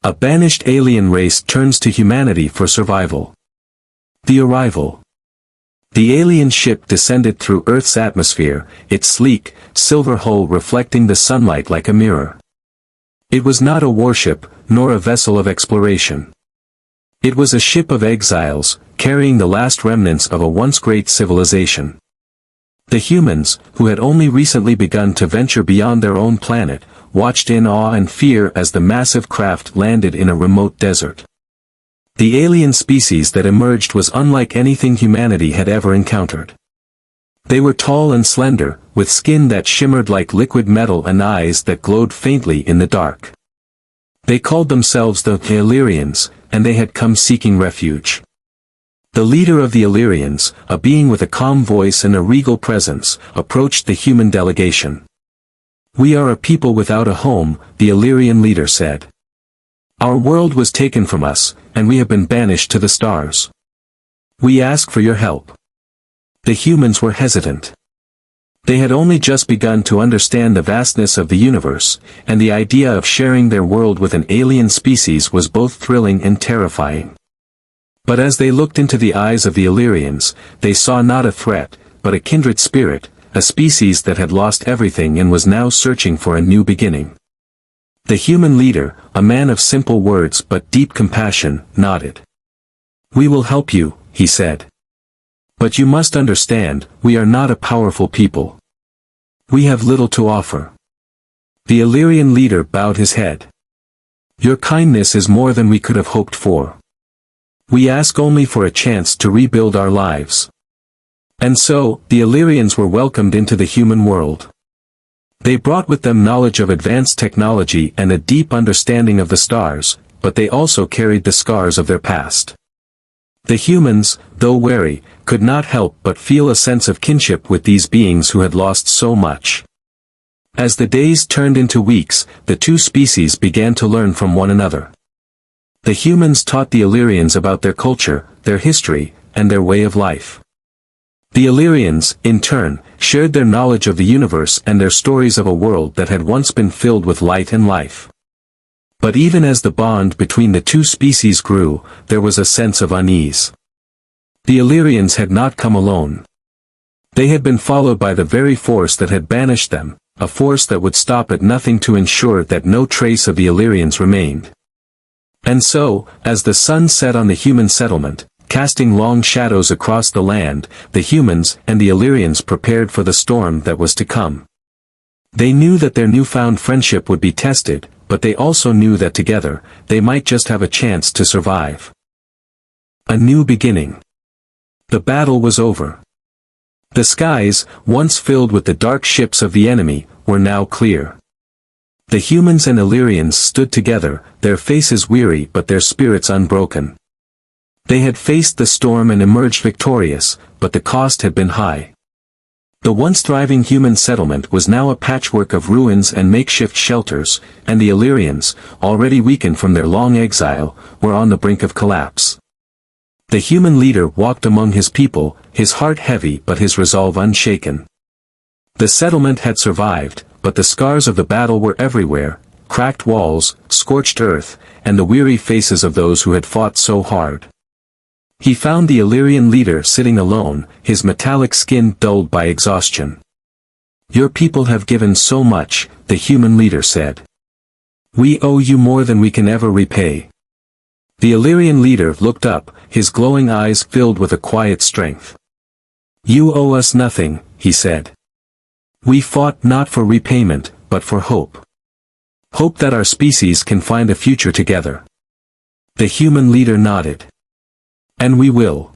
A banished alien race turns to humanity for survival. The arrival. The alien ship descended through Earth's atmosphere, its sleek, silver hull reflecting the sunlight like a mirror. It was not a warship, nor a vessel of exploration. It was a ship of exiles, carrying the last remnants of a once great civilization. The humans, who had only recently begun to venture beyond their own planet, watched in awe and fear as the massive craft landed in a remote desert. The alien species that emerged was unlike anything humanity had ever encountered. They were tall and slender, with skin that shimmered like liquid metal and eyes that glowed faintly in the dark. They called themselves the Illyrians, and they had come seeking refuge. The leader of the Illyrians, a being with a calm voice and a regal presence, approached the human delegation. "We are a people without a home," the Illyrian leader said. "Our world was taken from us, and we have been banished to the stars. We ask for your help." The humans were hesitant. They had only just begun to understand the vastness of the universe, and the idea of sharing their world with an alien species was both thrilling and terrifying. But as they looked into the eyes of the Illyrians, they saw not a threat, but a kindred spirit, a species that had lost everything and was now searching for a new beginning. The human leader, a man of simple words but deep compassion, nodded. "We will help you," he said. "But you must understand, we are not a powerful people. We have little to offer." The Illyrian leader bowed his head. "Your kindness is more than we could have hoped for. We ask only for a chance to rebuild our lives." And so, the Illyrians were welcomed into the human world. They brought with them knowledge of advanced technology and a deep understanding of the stars, but they also carried the scars of their past. The humans, though wary, could not help but feel a sense of kinship with these beings who had lost so much. As the days turned into weeks, the two species began to learn from one another. The humans taught the Illyrians about their culture, their history, and their way of life. The Illyrians, in turn, shared their knowledge of the universe and their stories of a world that had once been filled with light and life. But even as the bond between the two species grew, there was a sense of unease. The Illyrians had not come alone. They had been followed by the very force that had banished them, a force that would stop at nothing to ensure that no trace of the Illyrians remained. And so, as the sun set on the human settlement, casting long shadows across the land, the humans and the Illyrians prepared for the storm that was to come. They knew that their newfound friendship would be tested, but they also knew that together, they might just have a chance to survive. A new beginning. The battle was over. The skies, once filled with the dark ships of the enemy, were now clear. The humans and Illyrians stood together, their faces weary but their spirits unbroken. They had faced the storm and emerged victorious, but the cost had been high. The once thriving human settlement was now a patchwork of ruins and makeshift shelters, and the Illyrians, already weakened from their long exile, were on the brink of collapse. The human leader walked among his people, his heart heavy but his resolve unshaken. The settlement had survived, but the scars of the battle were everywhere, cracked walls, scorched earth, and the weary faces of those who had fought so hard. He found the Illyrian leader sitting alone, his metallic skin dulled by exhaustion. "Your people have given so much," the human leader said. "We owe you more than we can ever repay." The Illyrian leader looked up, his glowing eyes filled with a quiet strength. "You owe us nothing," he said. "We fought not for repayment, but for hope. Hope that our species can find a future together." The human leader nodded. "And we will.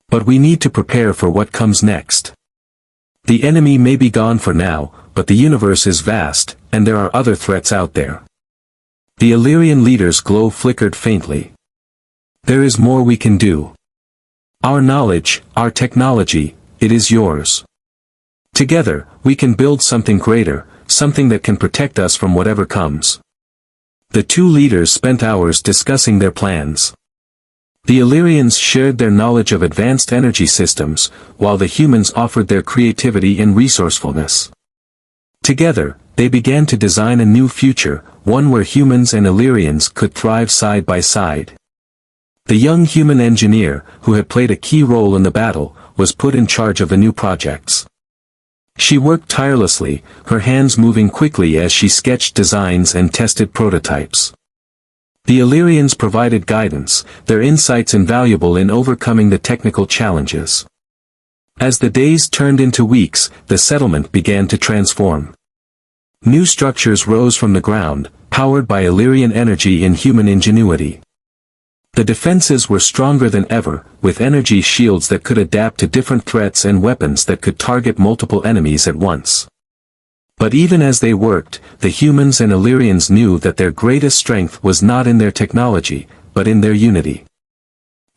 But we need to prepare for what comes next. The enemy may be gone for now, but the universe is vast, and there are other threats out there." The Illyrian leader's glow flickered faintly. "There is more we can do. Our knowledge, our technology, it is yours. Together, we can build something greater, something that can protect us from whatever comes." The two leaders spent hours discussing their plans. The Illyrians shared their knowledge of advanced energy systems, while the humans offered their creativity and resourcefulness. Together, they began to design a new future, one where humans and Illyrians could thrive side by side. The young human engineer, who had played a key role in the battle, was put in charge of the new projects. She worked tirelessly, her hands moving quickly as she sketched designs and tested prototypes. The Illyrians provided guidance, their insights invaluable in overcoming the technical challenges. As the days turned into weeks, the settlement began to transform. New structures rose from the ground, powered by Illyrian energy and human ingenuity. The defenses were stronger than ever, with energy shields that could adapt to different threats and weapons that could target multiple enemies at once. But even as they worked, the humans and Illyrians knew that their greatest strength was not in their technology, but in their unity.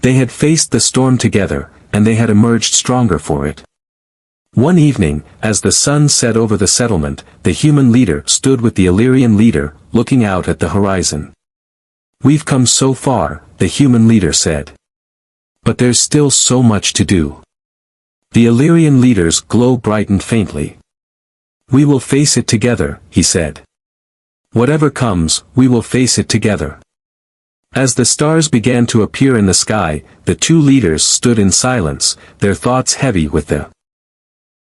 They had faced the storm together, and they had emerged stronger for it. One evening, as the sun set over the settlement, the human leader stood with the Illyrian leader, looking out at the horizon. "We've come so far," the human leader said. "But there's still so much to do." The Illyrian leader's glow brightened faintly. "We will face it together," he said. "Whatever comes, we will face it together." As the stars began to appear in the sky, the two leaders stood in silence, their thoughts heavy with the